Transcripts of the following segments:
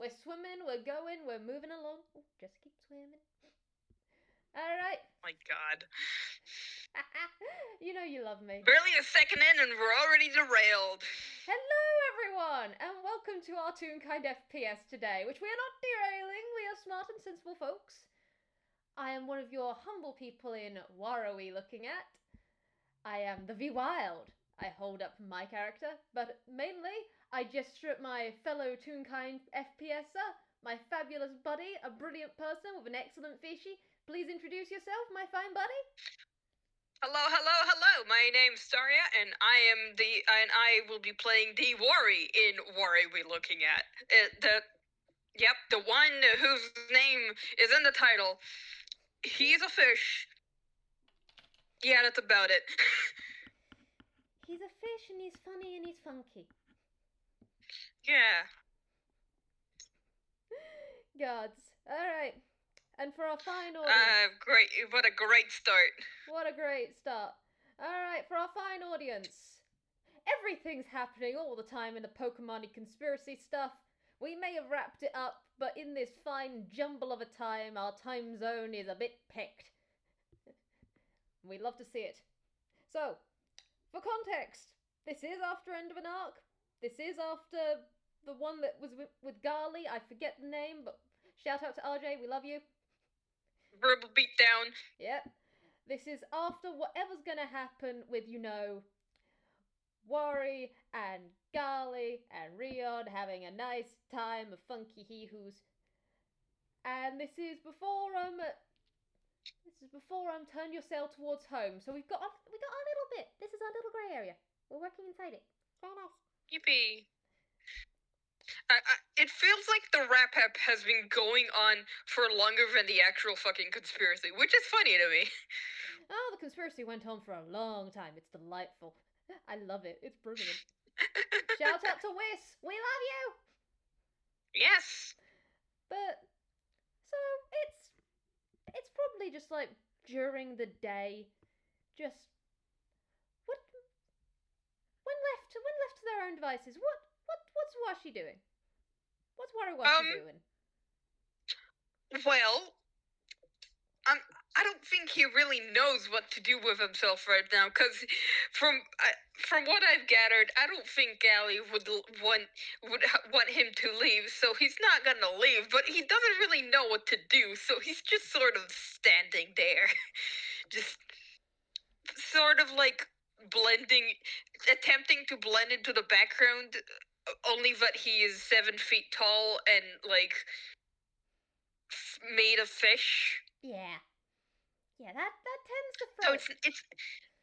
We're swimming, we're going, we're moving along. Oh, just keep swimming. Alright. My god. You know you love me. Barely a second in and we're already derailed. Hello everyone, and welcome to our Toonkind FPS today, which we are not derailing, we are smart and sensible folks. I am one of your humble people in Wari looking at. I am the Vwild. I hold up my character, but mainly I gesture at my fellow Toonkind FPSer, my fabulous buddy, a brilliant person with an excellent fishy. Please introduce yourself, my fine buddy. Hello. My name's Staria, and I will be playing the Wari in Wari we're looking at. The one whose name is in the title. He's a fish. Yeah, that's about it. He's a fish and he's funny and he's funky. Yeah. Gods. Alright. And for our fine audience. Great. What a great start. What a great start. Alright, for our fine audience. Everything's happening all the time in the Pokemon-y conspiracy stuff. We may have wrapped it up, but in this fine jumble of a time, our time zone is a bit pecked. We'd love to see it. So, for context, this is after end of an arc. This is after the one that was with Garly. I forget the name, but shout out to RJ, we love you. Verbal beatdown. Yep. This is after whatever's gonna happen with, Wari and Garly and Rion having a nice time of funky hee-hoos. And this is before turn your sail towards home. So we got our little bit. This is our little grey area. We're working inside it. Very nice. Yippee. It feels like the wrap-up has been going on for longer than the actual fucking conspiracy, which is funny to me. Oh, the conspiracy went on for a long time. It's delightful. I love it. It's brilliant. Shout out to Whis. We love you. Yes. But so it's probably just like during the day, just when left to their own devices. What's Washi doing? What's Wariwashi doing? Well, I don't think he really knows what to do with himself right now, because from what I've gathered, I don't think Gally would want him to leave, so he's not gonna leave, but he doesn't really know what to do, so he's just sort of standing there. Just sort of like attempting to blend into the background, only that he is 7 feet tall and like made of fish. Yeah, that tends to throw. throw. So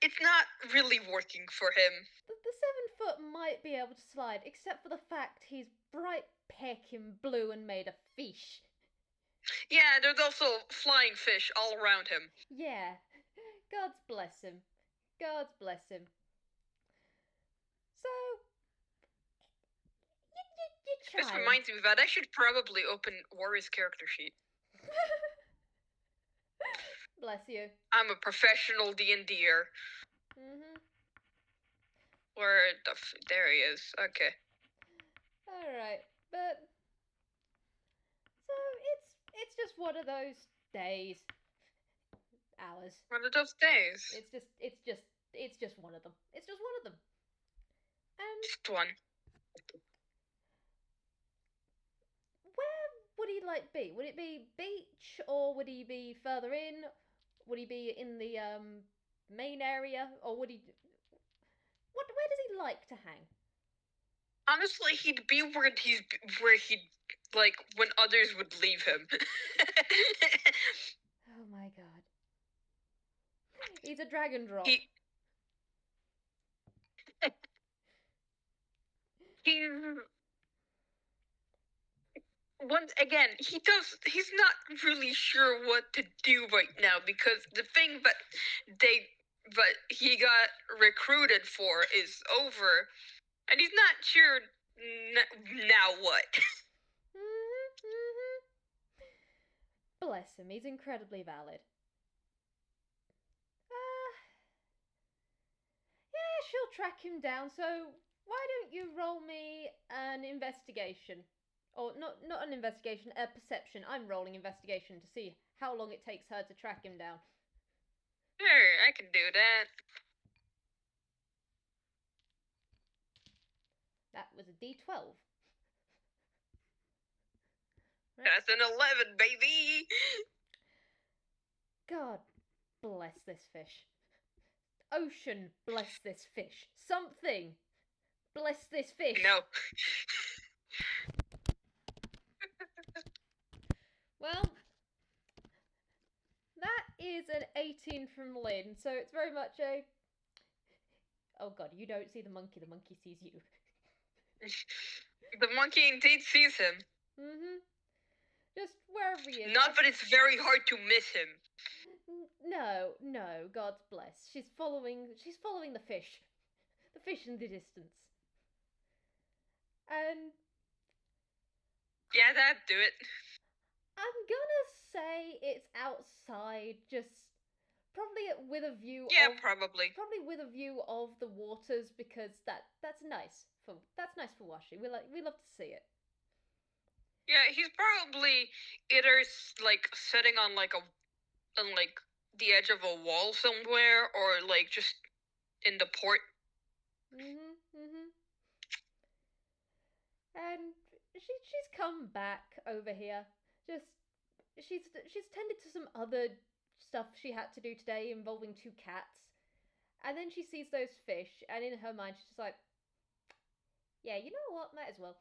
it's not really working for him. The 7 foot might be able to slide, except for the fact he's bright peckin' blue and made of fish. Yeah, there's also flying fish all around him. Yeah, God's bless him. God's bless him. So, you try. This reminds me that I should probably open Wari's character sheet. Bless you. I'm a professional D&D'er. There he is. Okay. Alright, but so it's just one of those days. Hours. One of those days. It's just one of them. It's just one of them. And just one. Where would he be? Would it be beach, or would he be further in? Would he be in the main area, or would he? Where does he like to hang? Honestly, he'd be where he'd like when others would leave him. Oh my god. He's a dragon drop. Once again, he's not really sure what to do right now, because the thing that he got recruited for is over, and he's not sure now what. Bless him, he's incredibly valid. Yeah, she'll track him down, so why don't you roll me an investigation? Or not an investigation, a perception. I'm rolling investigation to see how long it takes her to track him down. Sure, I can do that. That was a D12. Right. That's an 11, baby! God bless this fish. Ocean bless this fish. Something bless this fish. No. Well, that is an 18 from Lin, so it's very much a... Oh god, you don't see the monkey sees you. The monkey indeed sees him. Mm-hmm. Just wherever he is. Not that it's very hard to miss him. No, God bless. She's following the fish. The fish in the distance. And yeah, that'd do it. I'm gonna say it's outside, just probably with a view probably with a view of the waters, because that's nice for Washi. We love to see it. Yeah, he's probably either like sitting on like the edge of a wall somewhere, or like just in the port. And she's come back over here. Just she's tended to some other stuff she had to do today involving 2 cats. And then she sees those fish, and in her mind she's just like, yeah, you know what, might as well.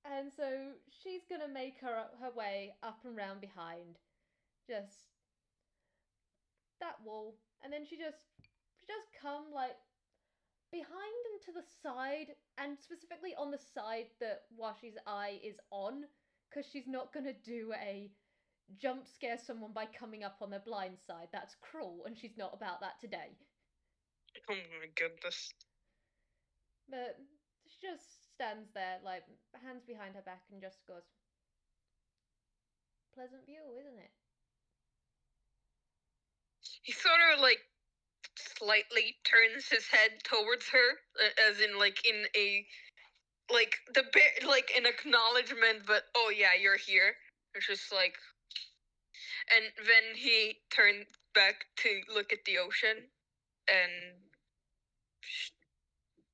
And so she's gonna make her way up and round behind just that wall, and then she just come like behind and to the side, and specifically on the side that Washi's eye is on, because she's not gonna do a jump scare someone by coming up on their blind side. That's cruel, and she's not about that today. Oh my goodness. But she just stands there, like, hands behind her back, and just goes, pleasant view, isn't it? He sort of like slightly turns his head towards her, as in like in a like an acknowledgement, but oh yeah, you're here. It's just like, and then he turned back to look at the ocean, and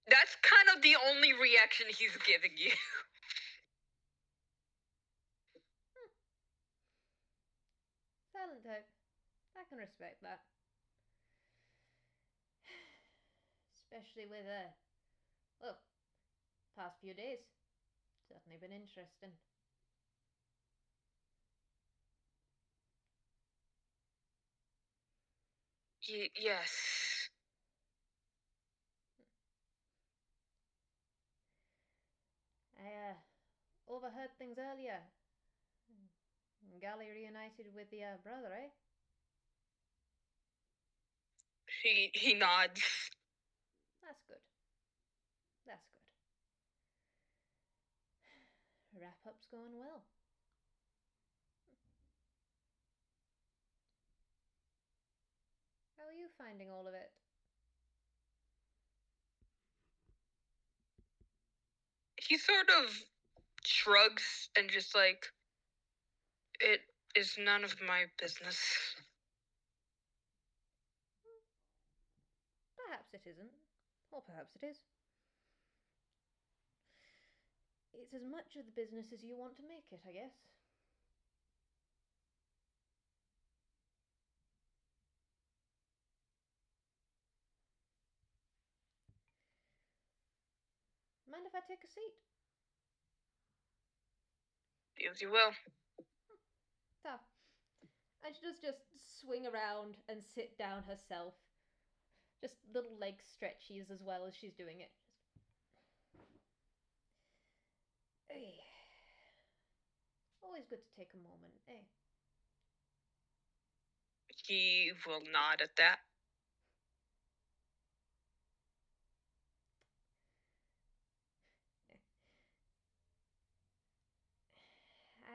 that's kind of the only reaction he's giving you. Silent type. I can respect that. Especially with, well, past few days. Certainly been interesting. Yes. I, overheard things earlier. Gally reunited with the, brother, eh? He nods. That's good. That's good. Wrap-up's going well. How are you finding all of it? He sort of shrugs and just like, it is none of my business. Perhaps it isn't. Or perhaps it is. It's as much of the business as you want to make it, I guess. Mind if I take a seat? As you will. So, and she does just swing around and sit down herself. Just little leg stretches as well as she's doing it. Hey. Always good to take a moment, eh? He will nod at that.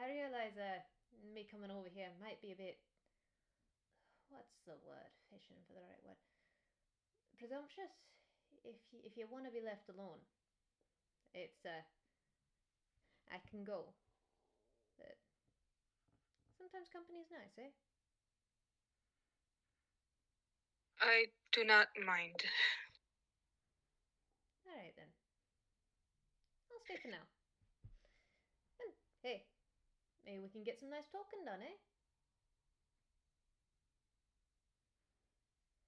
I realize me coming over here might be a bit... What's the word? Fishing for the right word. Presumptuous? If you want to be left alone. It's I can go. But sometimes company's nice, eh? I do not mind. Alright then. I'll stay for now. And hey, maybe we can get some nice talking done, eh?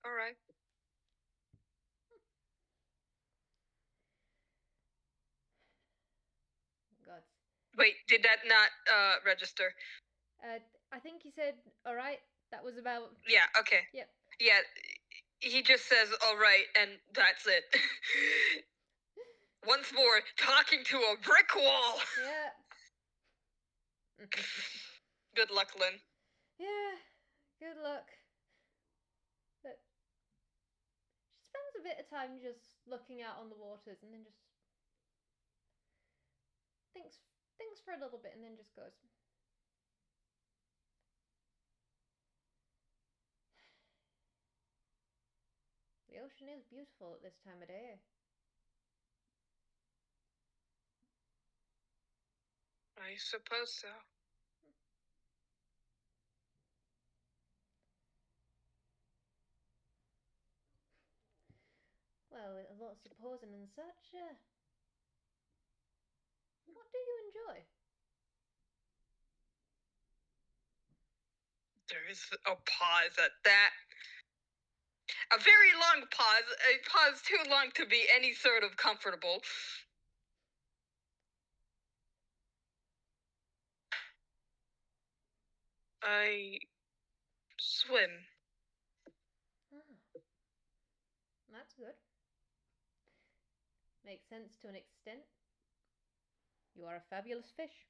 Alright. God. Wait, did that not register? I think he said, alright, that was about. Yeah, okay. Yep. Yeah, he just says alright, and that's it. Once more, talking to a brick wall! Yeah. Good luck, Lin. Yeah, good luck. But she spends a bit of time just looking out on the waters and then just thinks for a little bit and then just goes. The ocean is beautiful at this time of day. I suppose so. Well, a lot of supposing and such. What do you enjoy? There is a pause at that. A very long pause. A pause too long to be any sort of comfortable. I swim. Ah, that's good. Makes sense to an extent. You are a fabulous fish.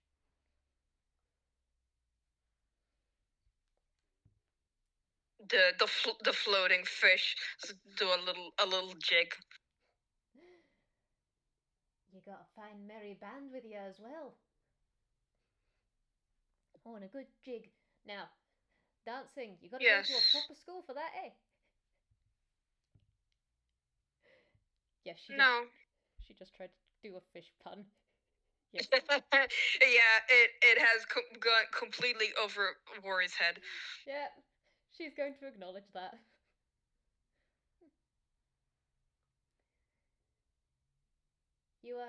The floating fish do a little jig. You got a fine merry band with you as well. Oh, and a good jig. Now, dancing. You got to Yes. go to a proper school for that, eh? Yes, she just tried to do a fish pun. Yes. Yeah, it has gone completely over Wari's head. Yeah, she's going to acknowledge that. You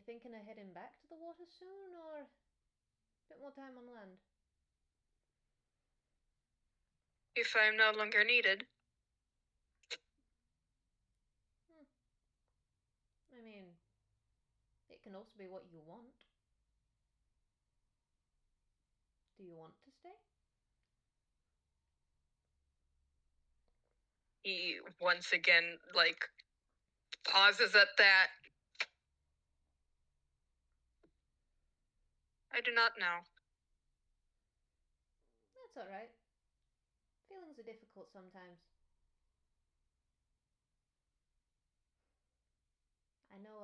thinking of heading back to the water soon, or a bit more time on land? If I'm no longer needed. I mean, it can also be what you want. Do you want to stay? He once again, pauses at that. I do not know. That's alright. Feelings are difficult sometimes. I know,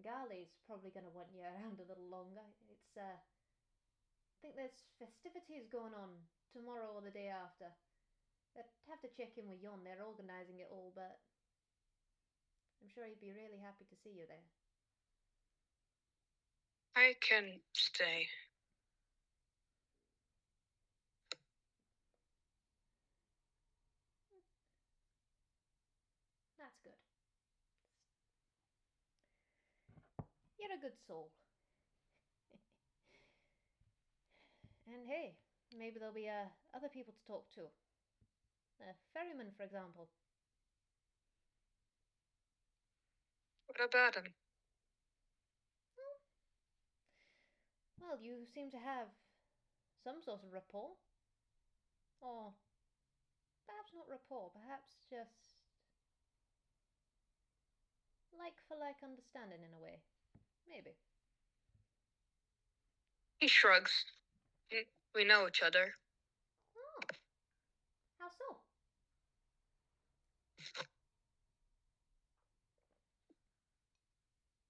Garley's probably going to want you around a little longer. I think there's festivities going on tomorrow or the day after. I'd have to check in with Yon. They're organising it all, but I'm sure he'd be really happy to see you there. I can stay. That's good. You're a good soul. And hey, maybe there'll be other people to talk to. Ferryman, for example. What about him? Well, you seem to have some sort of rapport. Or perhaps not rapport, perhaps just like for like understanding in a way. Maybe. He shrugs. We know each other. Oh. How so?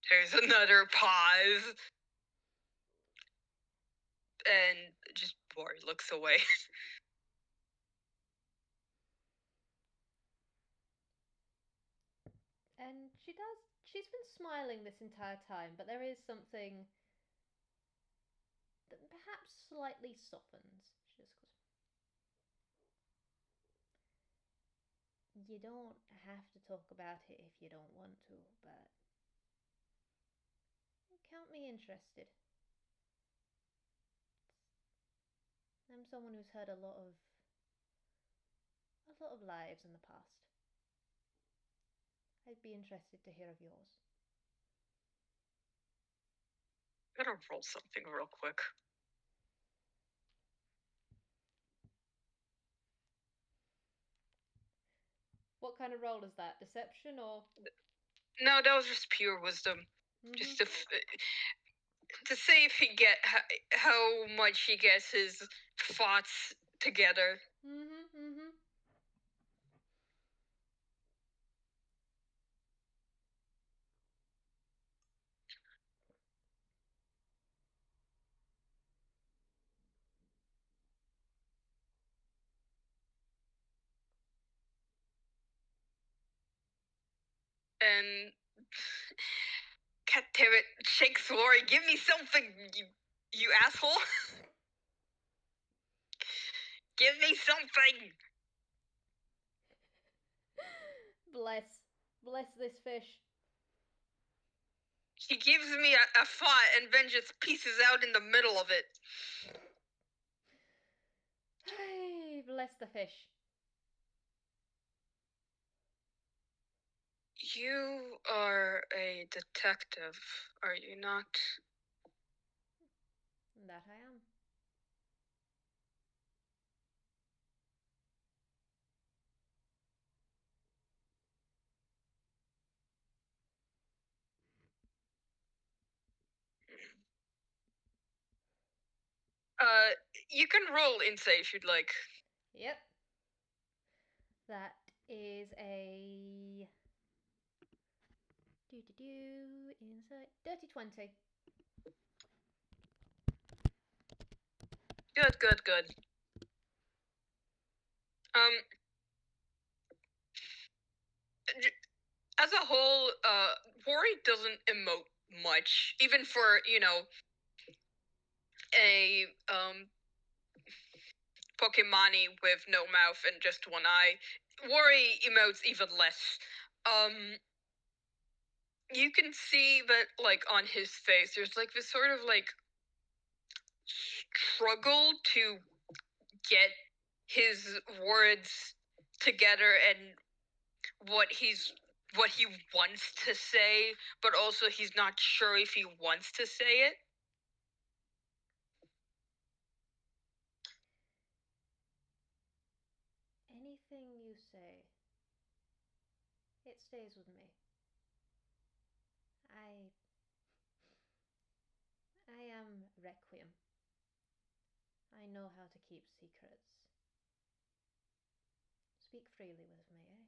There's another pause. And just Wari looks away. And she's been smiling this entire time, but there is something that perhaps slightly softens. She just goes, you don't have to talk about it if you don't want to, but count me interested. I'm someone who's heard a lot of lives in the past. I'd be interested to hear of yours. Better roll something real quick. What kind of roll is that? Deception or? No, that was just pure wisdom. Just to see if he how much he gets his thoughts together. And God damn it, shakes Wari, give me something, you asshole. Give me something. Bless this fish. He gives me a thought and then just pieces out in the middle of it. Hey, bless the fish. You are a detective, are you not? That I am. You can roll insight if you'd like. Yep. That is a insight dirty 20. Good. As a whole, Wari doesn't emote much, even for, a Pokemon with no mouth and just one eye. Wari emotes even less. You can see that, like, on his face, there's like this sort of like struggle to get his words together and what he wants to say, but also he's not sure if he wants to say it. Anything you say, it stays with me. I am Requiem. I know how to keep secrets. Speak freely with me, eh?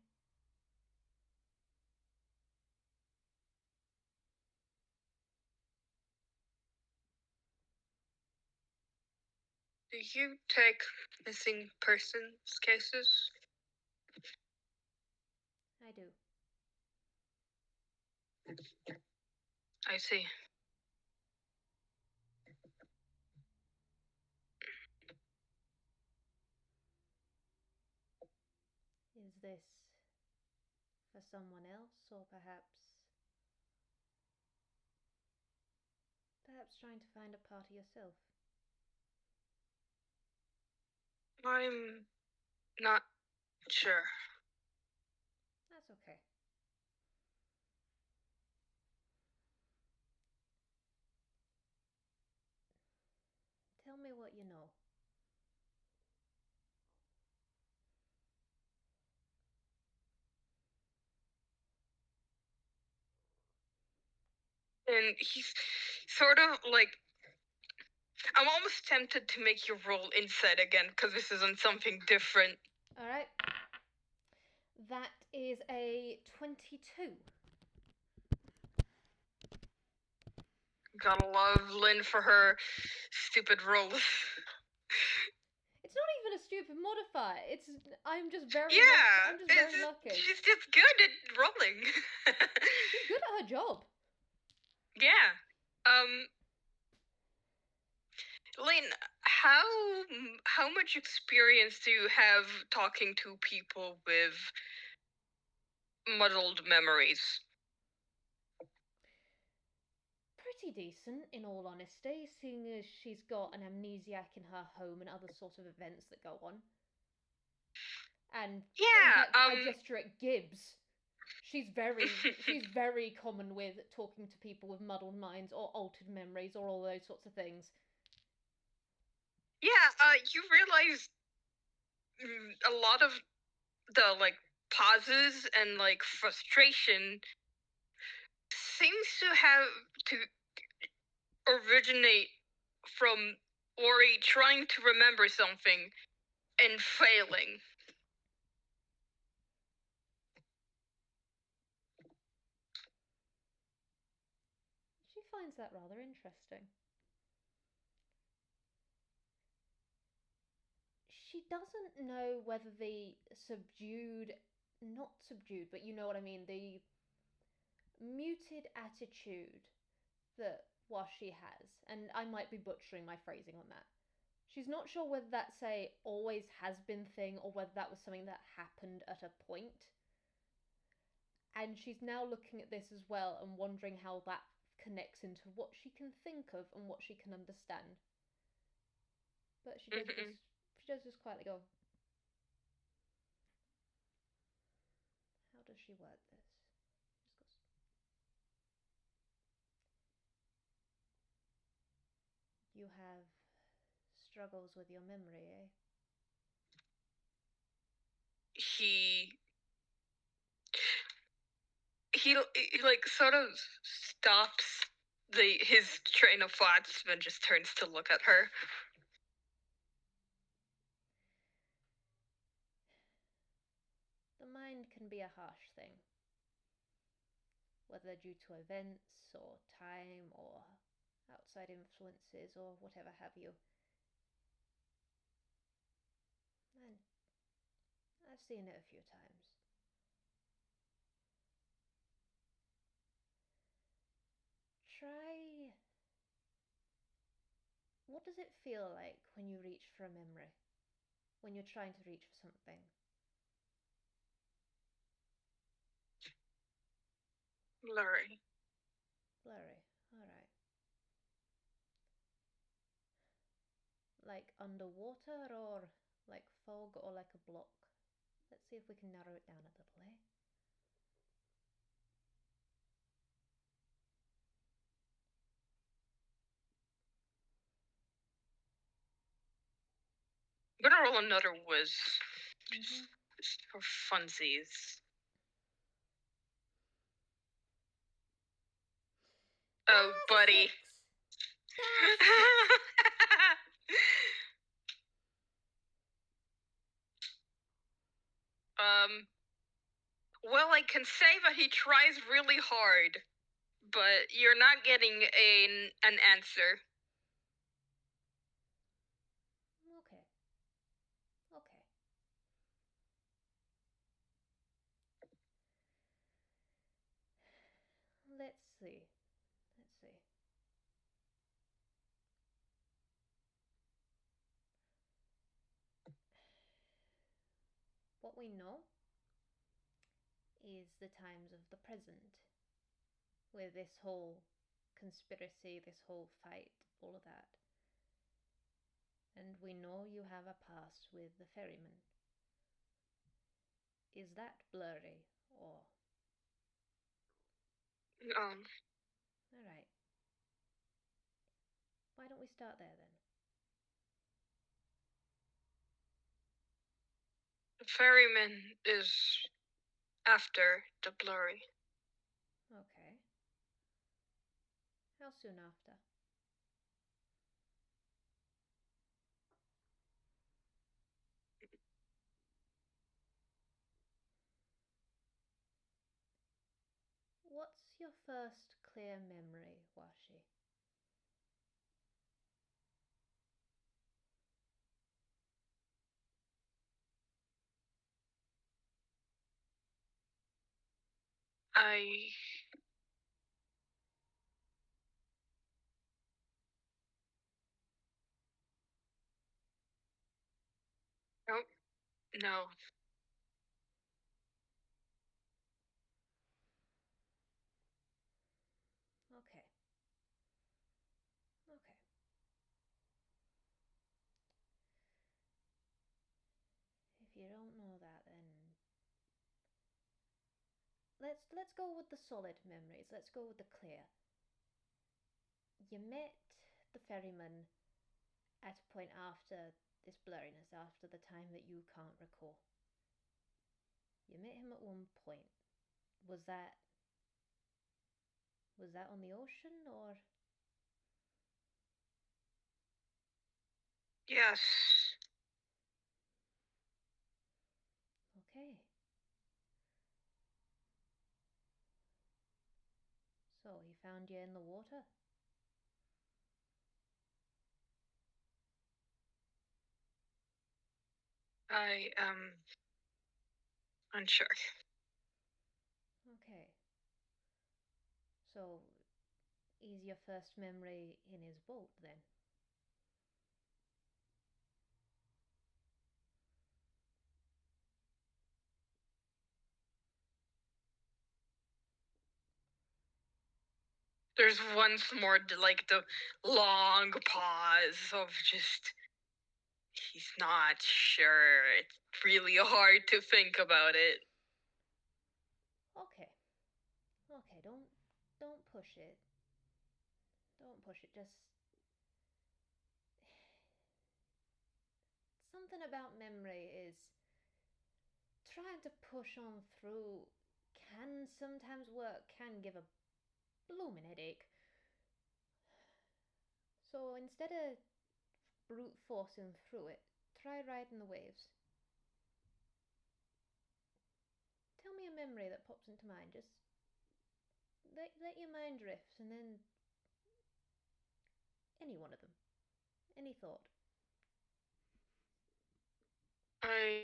Do you take missing persons cases? I do. I see. Is this for someone else, or perhaps trying to find a part of yourself? I'm not sure. That's okay. Tell me what you know. And he's sort of like, I'm almost tempted to make you roll insight again, because this isn't something different. Alright. That is a 22. Gotta love Lin for her stupid rolls. It's not even a stupid modifier. I'm just very Yeah, I'm just very lucky. she's just good at rolling. She's good at her job. Yeah. Lynn, how much experience do you have talking to people with muddled memories? Pretty decent, in all honesty, seeing as she's got an amnesiac in her home and other sort of events that go on. And in Yeah, fact, I gesture at Gibbs. She's very common with talking to people with muddled minds or altered memories or all those sorts of things. Yeah, you realize a lot of the pauses and frustration seems to have to originate from Wari trying to remember something and failing. She finds that rather interesting. She doesn't know whether the not subdued, but you know what I mean, the muted attitude that Washi has, and I might be butchering my phrasing on that. She's not sure whether that's a always has been thing or whether that was something that happened at a point. And she's now looking at this as well and wondering how that connects into what she can think of and what she can understand. But she does just quietly go, how does she word this? You have struggles with your memory, eh? He sort of stops his train of thoughts and just turns to look at her. The mind can be a harsh thing, whether due to events or time or outside influences or whatever have you. And I've seen it a few times. Try. What does it feel like when you reach for a memory? When you're trying to reach for something? Blurry. Blurry. Alright. Like underwater or like fog or like a block? Let's see if we can narrow it down a little, eh? I'm gonna roll another whiz. Just for funsies. Oh, buddy. Well, I can say that he tries really hard, but you're not getting an answer. Okay. Okay. Let's see. Let's see. What we know is the times of the present, with this whole conspiracy, this whole fight, all of that. And we know you have a past with the ferryman. Is that blurry or? Alright. Why don't we start there then? The ferryman is after the blurry. Okay. How soon after? What's your first clear memory, Washi? Oh, no. Okay. Okay. If you don't know that, then let's go with the solid memories. Let's go with the clear. You met the ferryman at a point after this blurriness, after the time that you can't recall. You met him at one point. Was that on the ocean or? Yes. Okay. So he found you in the water? I unsure. Okay. So is your first memory in his boat then? There's once more like the long pause of just he's not sure. It's really hard to think about it. Okay. Okay, don't push it. Don't push it. Just something about memory is trying to push on through can sometimes work, can give a blooming headache. So instead of brute forcing through it, try riding the waves. Tell me a memory that pops into mind. Just let your mind drift, and then any one of them, any thought. I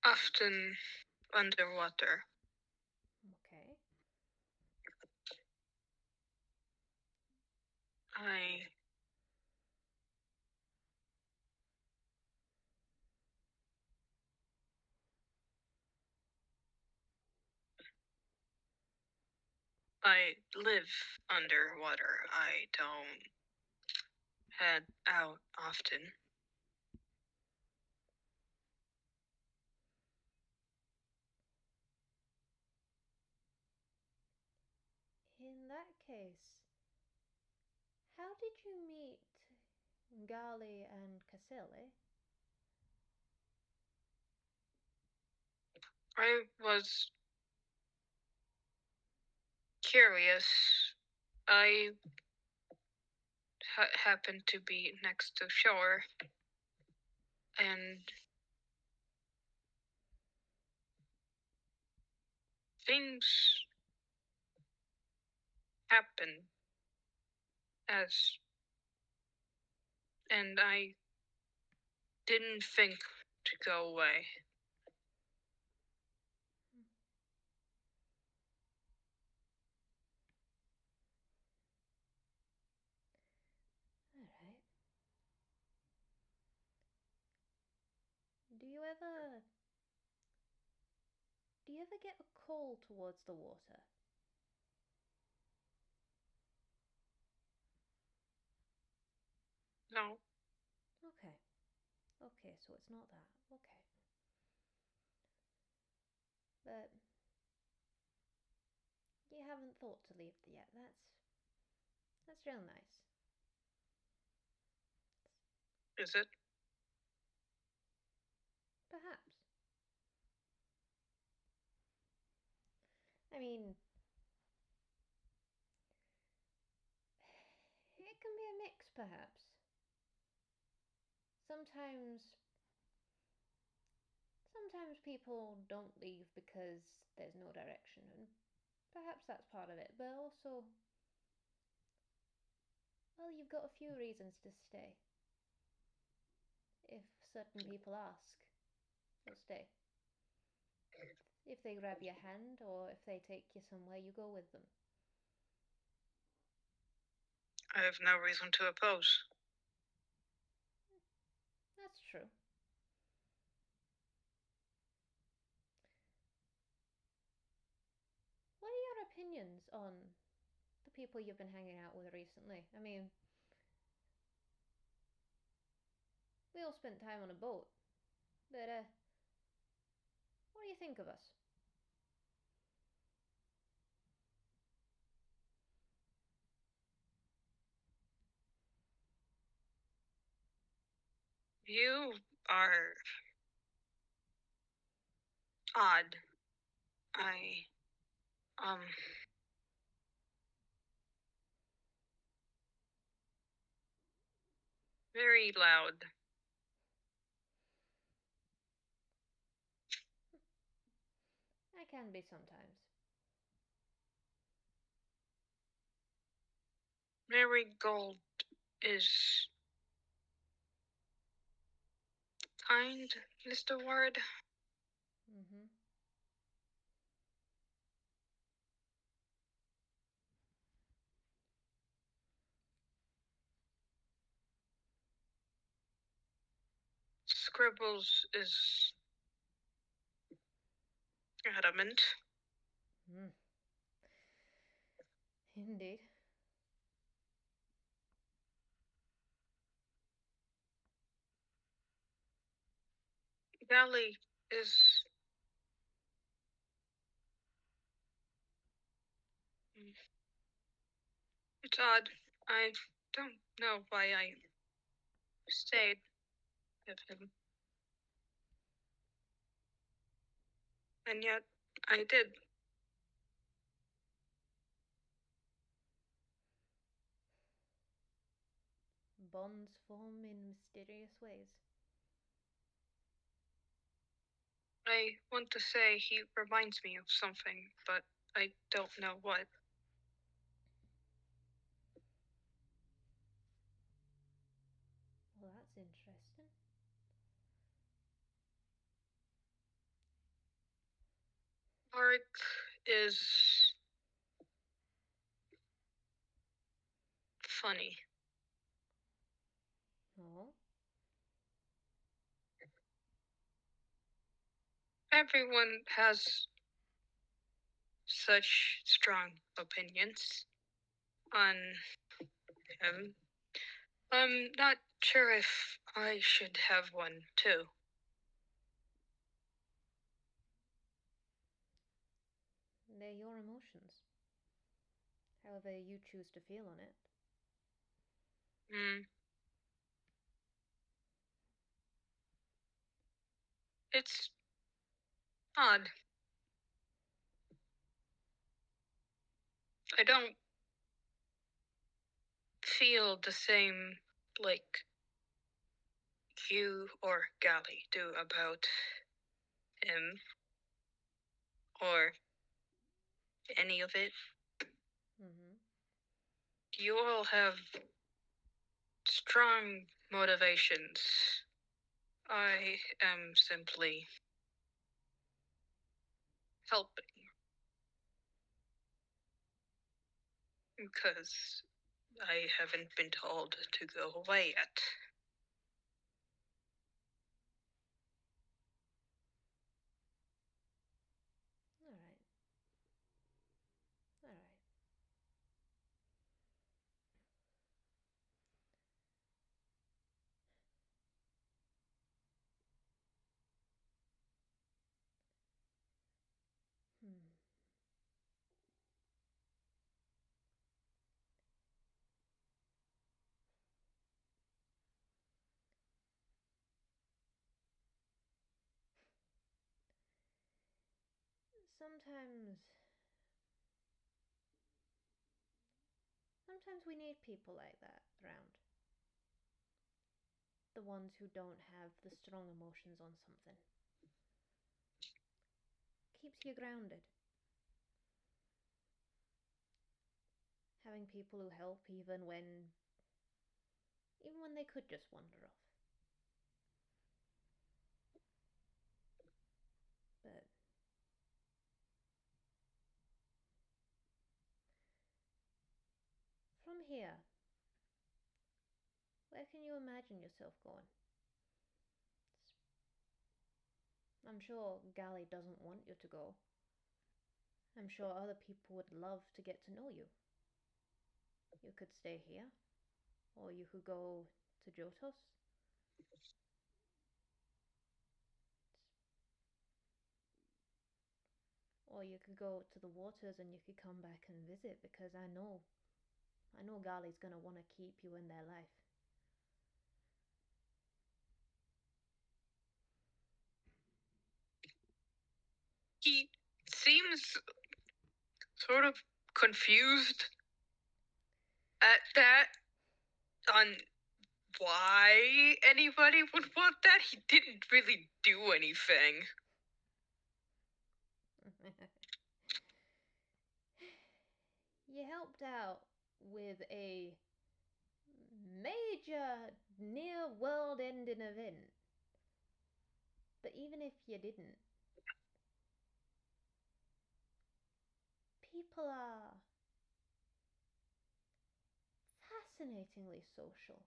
often underwater. Okay. I live underwater. I don't head out often. In that case, how did you meet Gali and Caselli? I was curious. I happened to be next to shore, and things happen as, and I didn't think to go away. Alright. Do you ever get a call towards the water? No, Okay. Okay, so it's not that. Okay. But you haven't thought to leave yet. That's real nice. is it? Perhaps. I mean, it can be a mix, perhaps. Sometimes people don't leave because there's no direction, and perhaps that's part of it. But also, well, you've got a few reasons to stay. If certain people ask, you'll stay. If they grab your hand or if they take you somewhere, you go with them. I have no reason to oppose. That's true. What are your opinions on the people you've been hanging out with recently? I mean, we all spent time on a boat, but what do you think of us? You are odd. Um, very loud. I can be sometimes. Marigold is kind, Mr. Ward. Mm-hmm. Scribbles is adamant. Mm. Indeed. Galley is it's odd. I don't know why I stayed with him. And yet I did. Bonds form in mysterious ways. I want to say he reminds me of something, but I don't know what. Well, that's interesting. Ark is funny. Oh? Everyone has such strong opinions on him. I'm not sure if I should have one too. They're your emotions. However you choose to feel on it. Hmm. It's odd. I don't feel the same like you or Gally do about him or any of it. Mm-hmm. You all have strong motivations. I am simply helping because I haven't been told to go away yet. Alright. Alright. Hmm. Sometimes we need people like that around. The ones who don't have the strong emotions on something. Keeps you grounded. Having people who help even when they could just wander off. But here, where can you imagine yourself going? I'm sure Gally doesn't want you to go. I'm sure other people would love to get to know you. You could stay here, or you could go to Jotos. Or you could go to the waters and you could come back and visit, because I know Gali's gonna want to keep you in their life. He seems sort of confused at that, on why anybody would want that. He didn't really do anything. You helped out with a major near world ending event. But even if you didn't, people are fascinatingly social.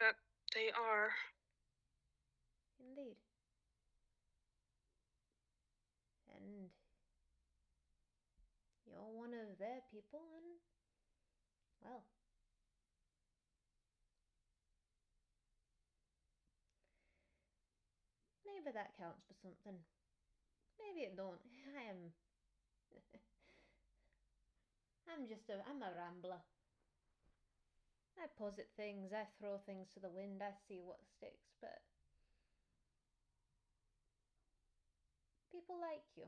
That they are. Indeed. And you're one of their people, and, well, maybe that counts for something. Maybe it don't. I'm a rambler. I posit things, I throw things to the wind, I see what sticks, but people like you.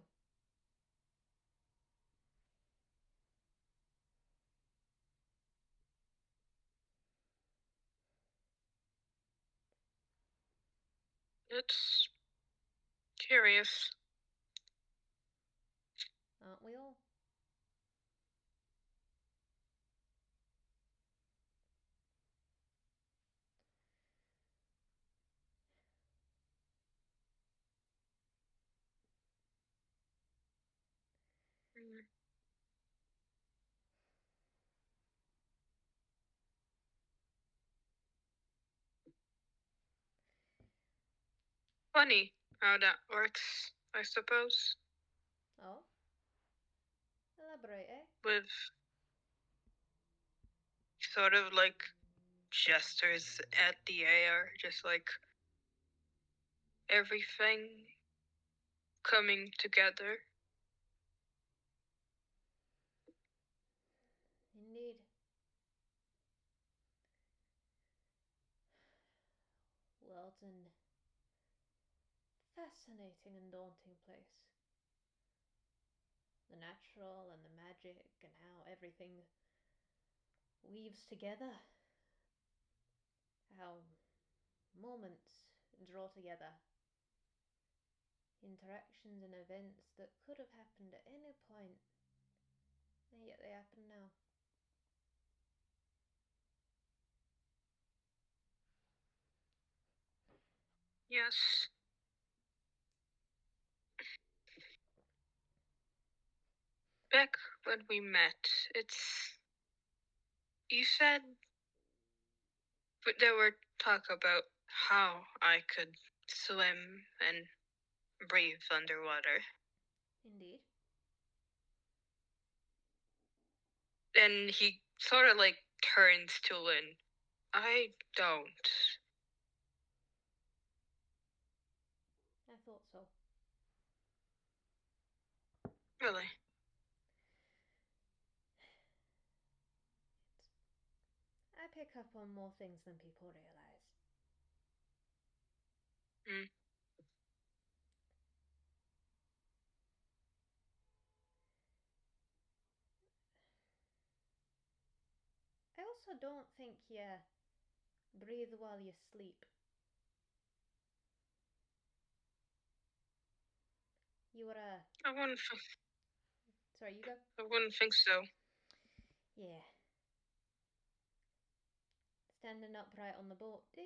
It's curious. Aren't we all? Funny how that works, I suppose. Oh? Elaborate, eh? With sort of like gestures at the air, just like everything coming together. Indeed. World's an fascinating and daunting place. The natural and the magic, and how everything weaves together. How moments draw together. Interactions and events that could have happened at any point, and yet they happen now. Yes. Back when we met, you said there were talk about how I could swim and breathe underwater. Indeed. And he sort of like turns to Lin. I don't. I thought so. Really? I pick up on more things than people realize. Mm. I also don't think you breathe while you sleep. You were a... I wouldn't. Sorry, you go. I wouldn't think so. Yeah. Standing upright on the boat did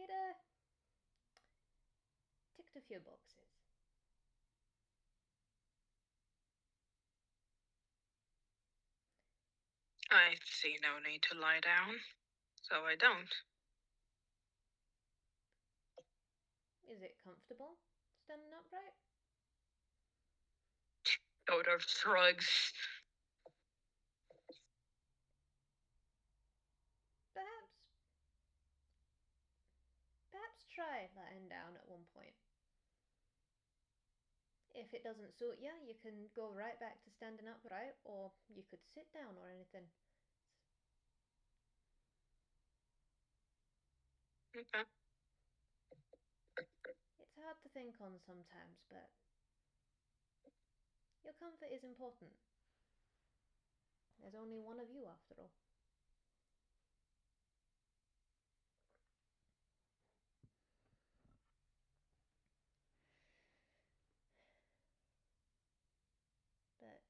ticked a few boxes. I see no need to lie down, so I don't. Is it comfortable standing upright? Odo shrugs. Perhaps try lying down at one point. If it doesn't suit you, you can go right back to standing upright, or you could sit down or anything. Okay. It's hard to think on sometimes, but your comfort is important. There's only one of you after all. But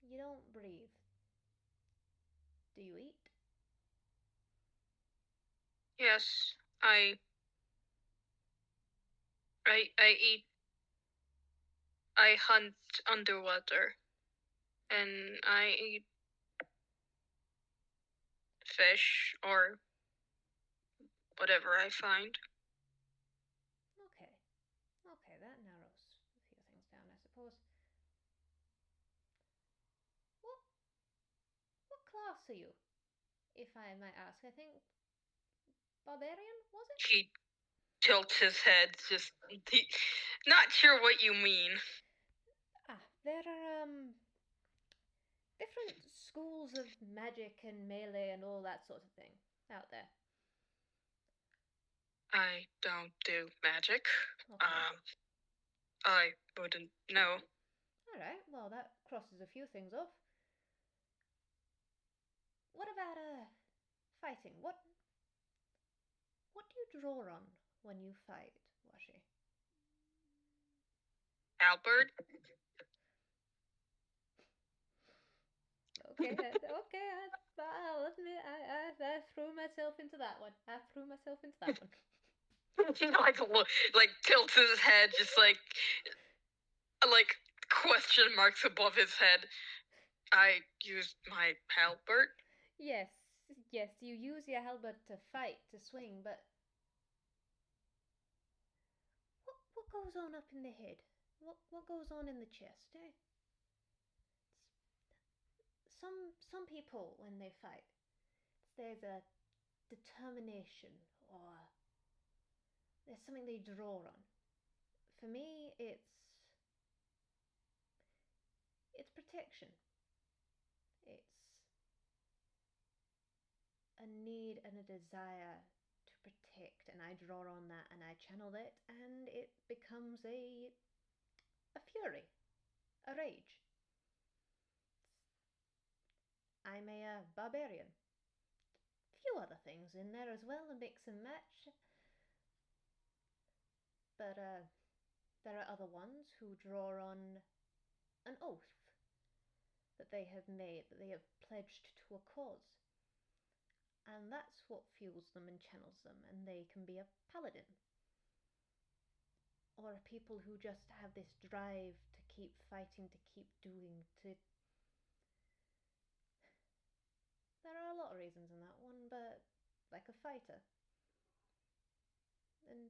you don't breathe. Do you eat? Yes, I eat. I hunt underwater, and I eat fish or whatever I find. Okay. Okay, that narrows a few things down, I suppose. What class are you? If I might ask, I think barbarian, was it? He tilts his head, just not sure what you mean. There are different schools of magic and melee and all that sort of thing out there. I don't do magic. Okay. I wouldn't know. Alright, well that crosses a few things off. What about fighting? What do you draw on when you fight, Washi? Albert? Okay, okay, I'll admit I threw myself into that one. like tilts his head, just like question marks above his head. I used my halberd. Yes, you use your halberd to fight, to swing, but what goes on up in the head? What goes on in the chest, eh? Some people when they fight, there's a determination or there's something they draw on. For me, it's protection. It's a need and a desire to protect, and I draw on that and I channel it, and it becomes a fury, a rage. I'm a barbarian. A few other things in there as well, a mix and match. But there are other ones who draw on an oath that they have made, that they have pledged to a cause. And that's what fuels them and channels them, and they can be a paladin. Or people who just have this drive to keep fighting, to keep doing, to... There are a lot of reasons in that one, but like a fighter. And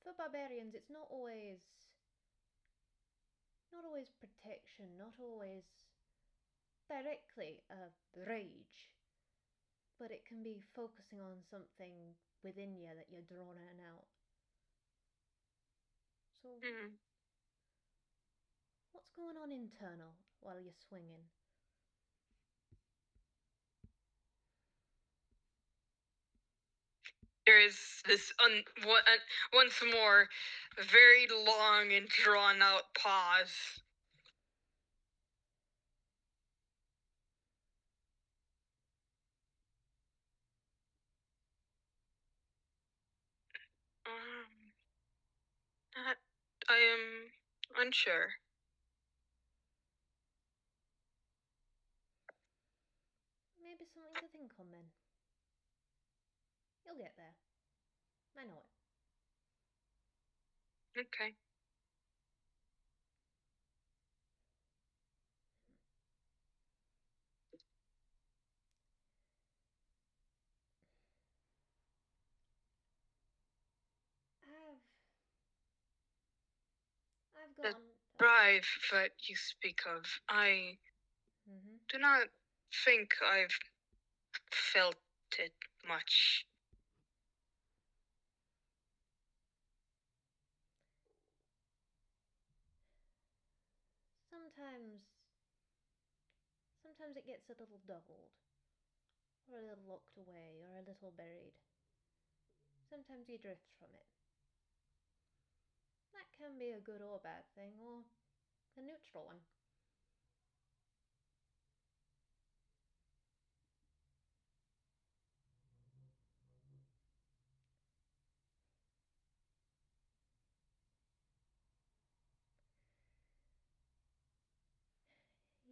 for barbarians, it's not always protection, not always directly a rage, but it can be focusing on something within you that you're drawn in out. So, what's going on internal while you're swinging? There is this once more very long and drawn out pause. I am unsure. Maybe something to think on then. You'll get there. I know it. Okay. Go the on. drive that you speak of, I do not think I've felt it much. Sometimes it gets a little dulled, or a little locked away, or a little buried. Sometimes you drift from it. That can be a good or bad thing, or a neutral one.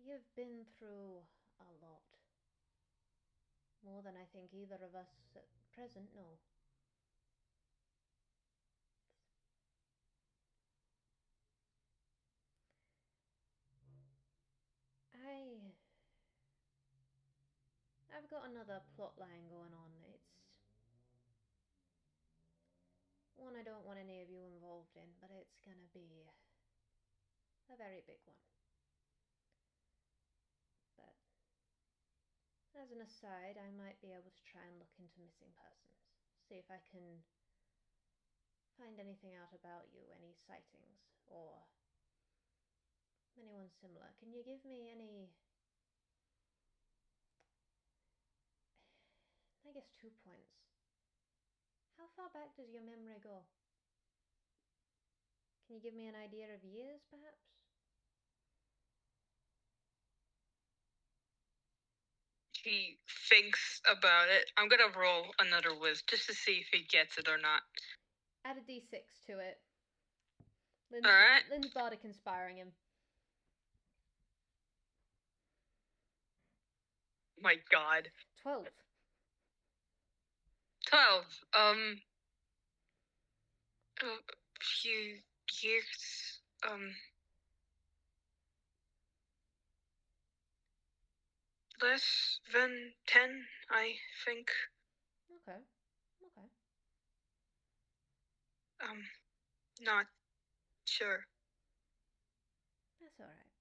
You've been through a lot. More than I think either of us at present know. I've got another plot line going on. It's one I don't want any of you involved in, but it's gonna be a very big one. But as an aside, I might be able to try and look into missing persons. See if I can find anything out about you, any sightings, or anyone similar. Can you give me any... I guess 2 points. How far back does your memory go? Can you give me an idea of years, perhaps? He thinks about it. I'm gonna roll another whiz just to see if he gets it or not. Add a d6 to it. Alright. Lin's bardic inspiring him. My god. 12. 12. A few years. Less than 10, I think. Okay. Not sure. That's alright.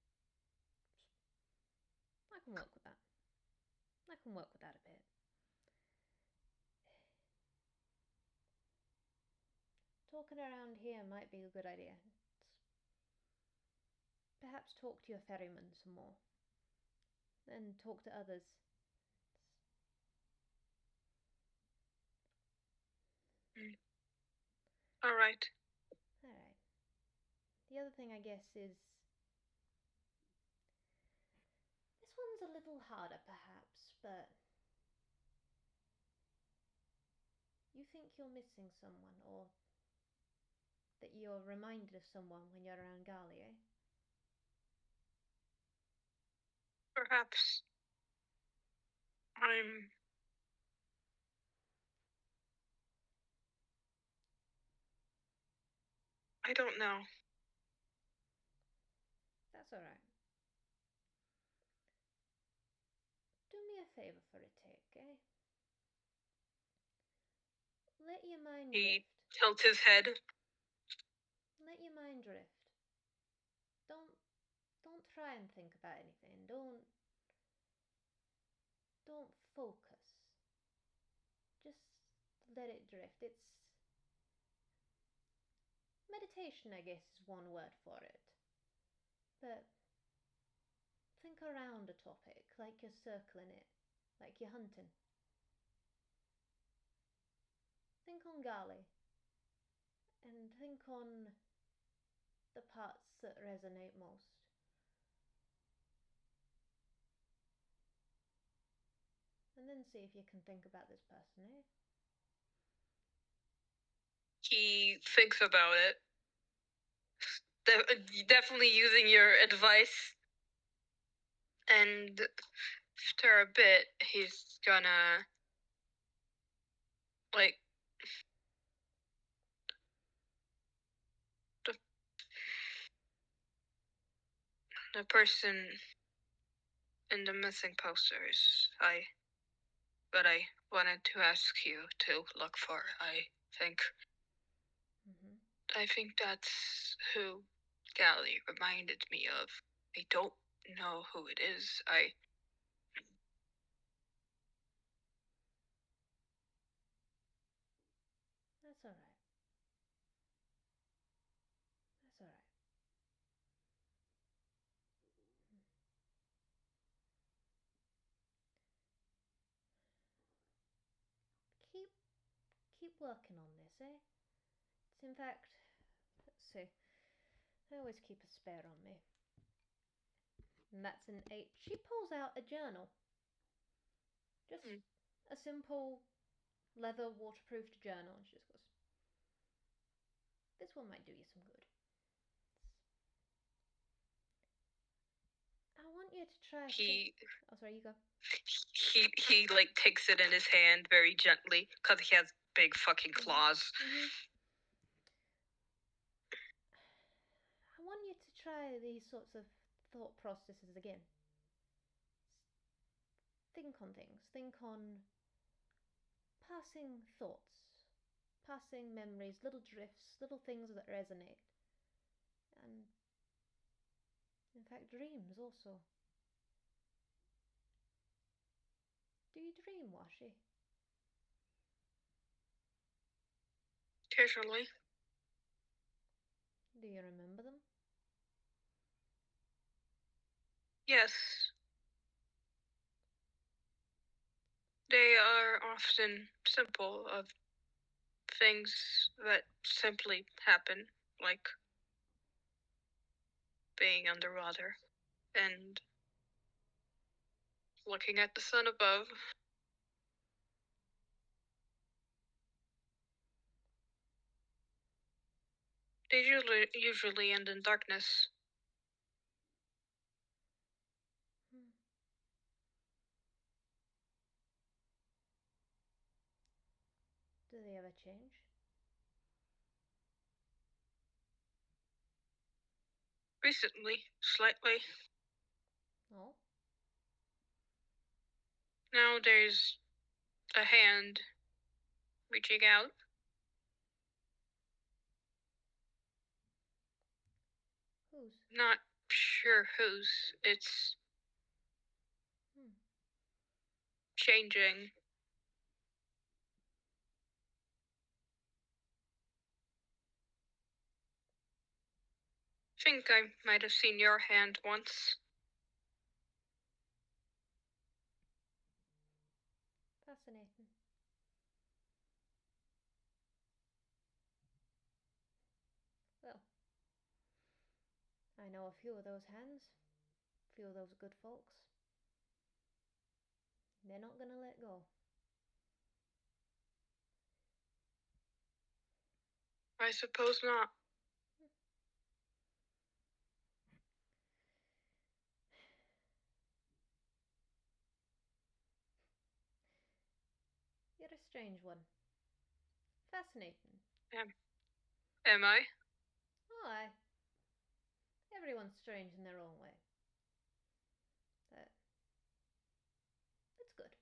I can work with that. A bit. Talking around here might be a good idea. Perhaps talk to your ferryman some more. Then talk to others. Alright. The other thing, I guess, is... This one's a little harder, perhaps, but... You think you're missing someone, or that you're reminded of someone when you're around Gali, eh? Perhaps I don't know. That's alright. Do me a favour for a tick, eh? Let your mind drift. He tilts his head. Let your mind drift. Don't try and think about anything. Don't focus. Just let it drift. It's meditation, I guess, is one word for it. But think around a topic, like you're circling it, like you're hunting. Think on Gali, and think on the parts that resonate most. And then see if you can think about this person, eh? He thinks about it. Definitely using your advice. And after a bit, he's gonna, like, the person in the missing posters that I wanted to ask you to look for, I think. I think that's who Gally reminded me of. I don't know who it is. That's alright. That's alright. Keep working on this, eh? It's in fact, let's see. I always keep a spare on me. And that's an 8. She pulls out a journal. Just a simple leather waterproofed journal. And she just goes, this one might do you some good. I want you to try. Oh, sorry, you go. He like takes it in his hand very gently because he has big fucking claws. Mm-hmm. I want you to try these sorts of thought processes again. Think on things. Think on passing thoughts, passing memories, little drifts, little things that resonate. And in fact, dreams also. Do you dream, Washi? Occasionally. Do you remember them? Yes. They are often simple, of things that simply happen, like being underwater and looking at the sun above. They usually end in darkness. Do they ever change? Recently, slightly. Oh? Now there's a hand reaching out. Whose? Not sure whose. It's changing. Think I might have seen your hand once. Fascinating. Well, I know a few of those hands. A few of those good folks. They're not gonna let go. I suppose not. You're a strange one. Fascinating. Am I? Oh, aye. Everyone's strange in their own way. But it's good.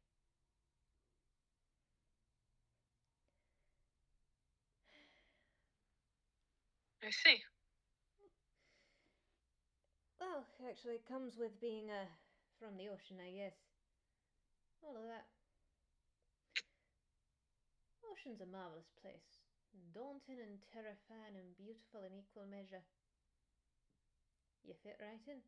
I see. Well, actually, it comes with being from the ocean, I guess. All of that. Ocean's a marvelous place. Daunting and terrifying and beautiful in equal measure. You fit right in.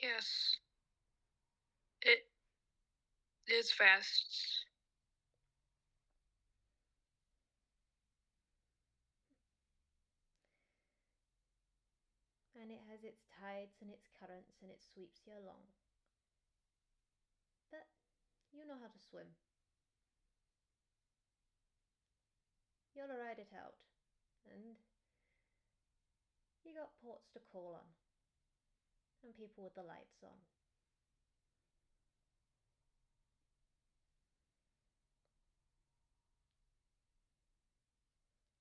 Yes. It is vast. And it has its tides and its currents and it sweeps you along. But you know how to swim. You'll ride it out. And you got ports to call on. And people with the lights on.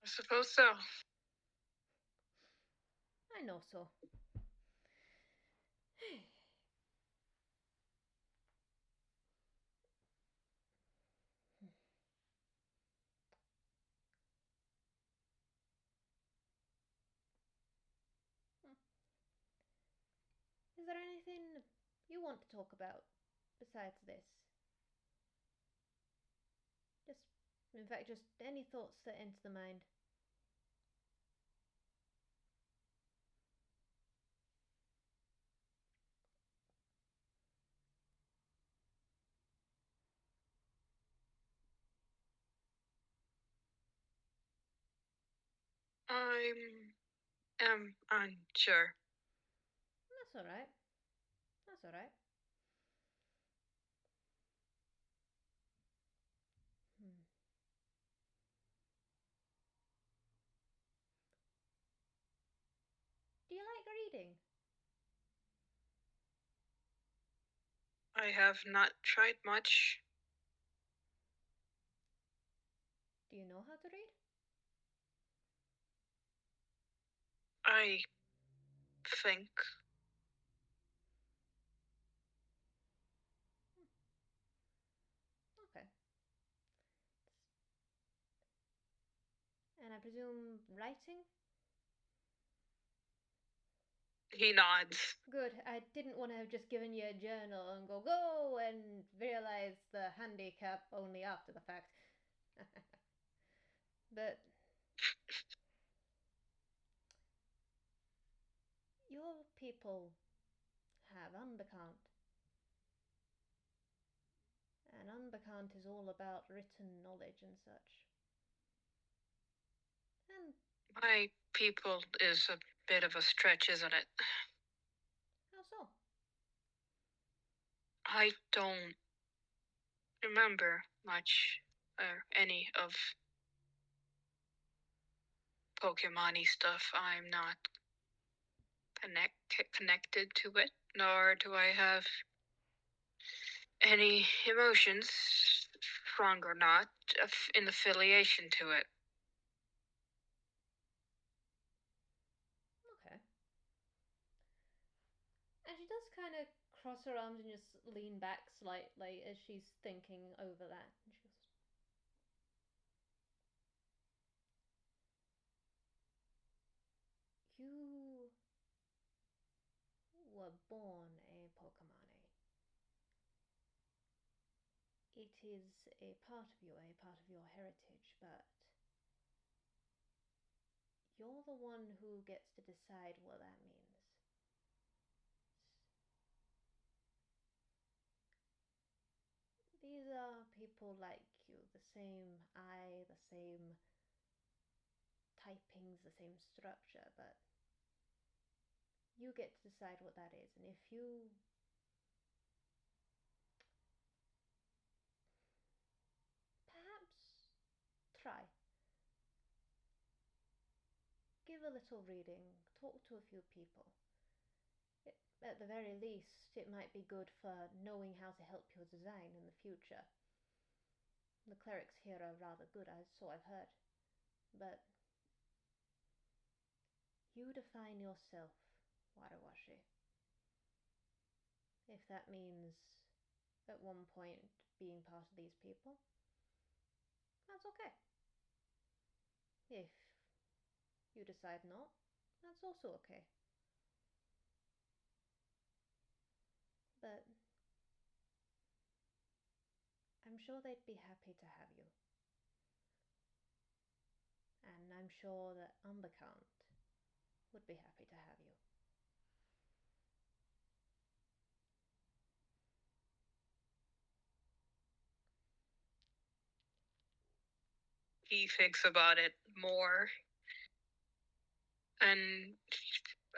I suppose so. I know so. Is there anything you want to talk about besides this? In fact, just any thoughts that enter the mind. I'm unsure. That's alright. That's alright. Hmm. Do you like reading? I have not tried much. Do you know how to read? I think. Okay. And I presume writing? He nods. Good. I didn't want to have just given you a journal and go and realize the handicap only after the fact. But your people have Unbekant. And Unbekant is all about written knowledge and such. And My people is a bit of a stretch, isn't it? how so? I don't remember much or any of Pokemon-y stuff. I'm not connected to it, nor do I have any emotions, strong or not, in affiliation to it. Okay. And she does kind of cross her arms and just lean back slightly as she's thinking over that. And she goes, You were born a Pokemon. It is a part of you, a part of your heritage, but you're the one who gets to decide what that means. These are people like you, the same eye, the same typings, the same structure, but you get to decide what that is. And if you perhaps try, give a little reading, talk to a few people. At the very least, it might be good for knowing how to help your design in the future. The clerics here are rather good, so I've heard. But you define yourself, Wariwashi. If that means at one point being part of these people, that's okay. If you decide not, that's also okay. But I'm sure they'd be happy to have you. And I'm sure that Umbakant would be happy to have you. He thinks about it more, and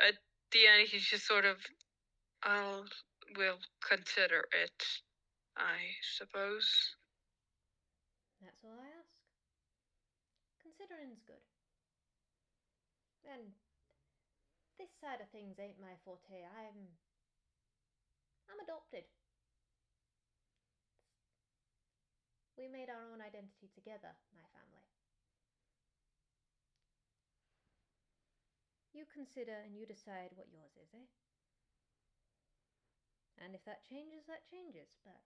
at the end, he's just sort of, we'll consider it, I suppose. That's all I ask. Considering's good. And this side of things ain't my forte. I'm adopted. We made our own identity together, my family. You consider and you decide what yours is, eh? And if that changes, that changes, but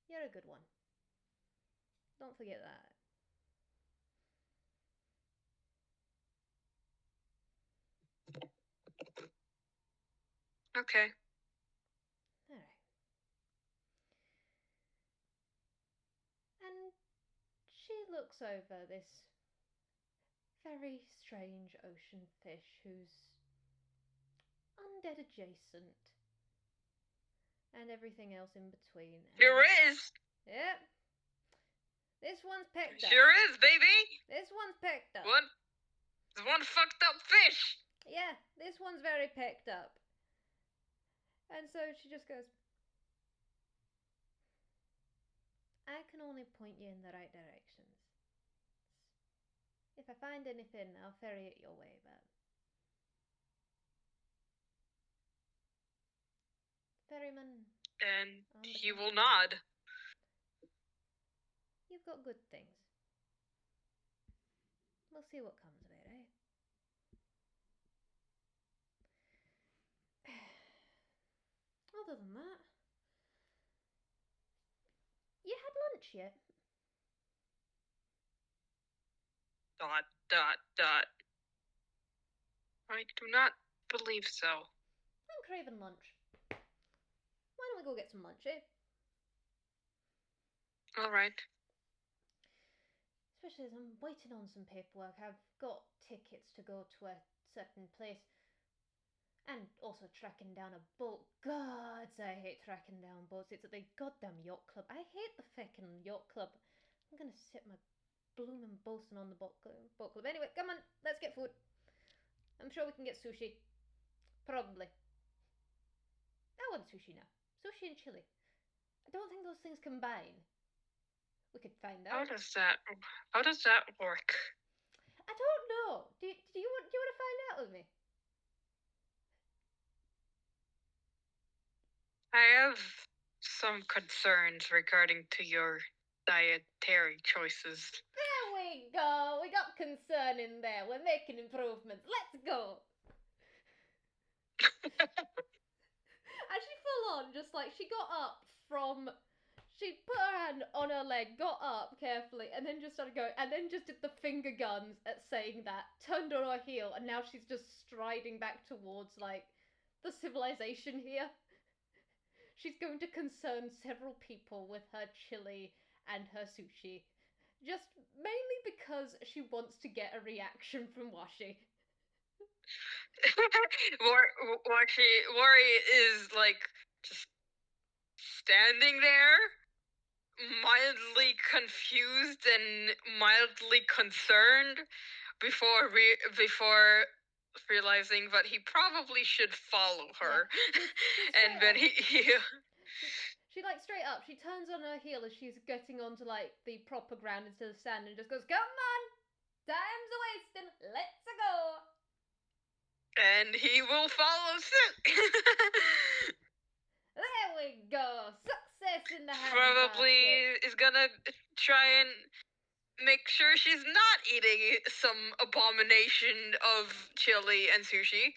you're a good one. Don't forget that. Okay. Alright. And she looks over this very strange ocean fish who's undead adjacent. And everything else in between. Sure is. Yep. This one's picked up. Sure is, baby. This one's picked up. One fucked up fish. Yeah, this one's very picked up. And so she just goes, I can only point you in the right directions. If I find anything, I'll ferry it your way, but ferryman. And he will nod. You've got good things. We'll see what comes of it, eh? Other than that, you had lunch yet? ... I do not believe so. I'm craving lunch. Why don't we go get some lunch, eh? Alright. Especially as I'm waiting on some paperwork. I've got tickets to go to a certain place. And also tracking down a boat. Gods, I hate tracking down boats. It's at the goddamn yacht club. I hate the fucking yacht club. I'm gonna sit my blooming bosun on the boat club. Anyway, come on, let's get food. I'm sure we can get sushi. Probably. I want sushi now. Sushi and chili. I don't think those things combine. We could find out. How does that work? I don't know. Do you want to find out with me? I have some concerns regarding to your dietary choices. There we go. We got concern in there. We're making improvements. Let's go. And she full on, just like, she got up from... She put her hand on her leg, got up carefully, and then just started going, and then just did the finger guns at saying that, turned on her heel, and now she's just striding back towards, like, the civilization here. She's going to concern several people with her chili and her sushi. Just mainly because she wants to get a reaction from Washi. Wari is, like, just standing there, mildly confused and mildly concerned before realizing that he probably should follow her. Yeah. And then she like straight up, she turns on her heel as she's getting onto like the proper ground instead of sand and just goes, come on, time's a wasting, let's go. And he will follow suit. There we go, success in the hand. Probably is gonna try and make sure she's not eating some abomination of chili and sushi.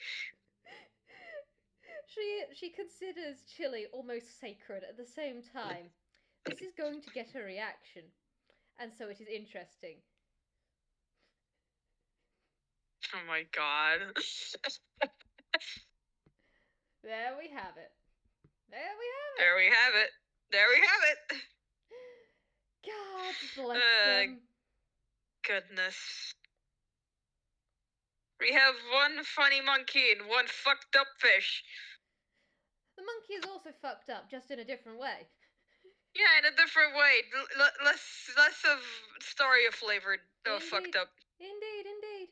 She considers chili almost sacred at the same time. This is going to get a reaction, and so it is interesting. Oh my god. There we have it. There we have it. God bless them. Goodness. We have one funny monkey and one fucked up fish. The monkey is also fucked up, just in a different way. Yeah, in a different way. Less of Staria flavored. Fucked up. Indeed.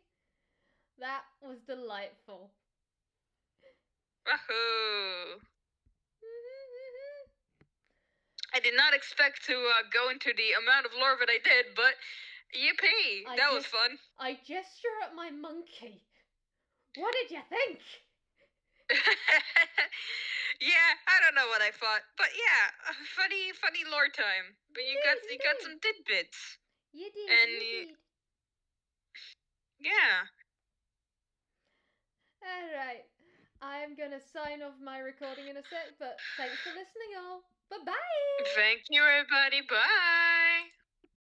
That was delightful. Wahoo! I did not expect to go into the amount of lore that I did, but yippee! That was fun. I gesture at my monkey. What did you think? Yeah, I don't know what I thought, but yeah, funny lore time. But you got some tidbits. You did. Yeah. Alright. I'm gonna sign off my recording in a sec, but thanks for listening, all. Bye-bye! Thank you, everybody. Bye!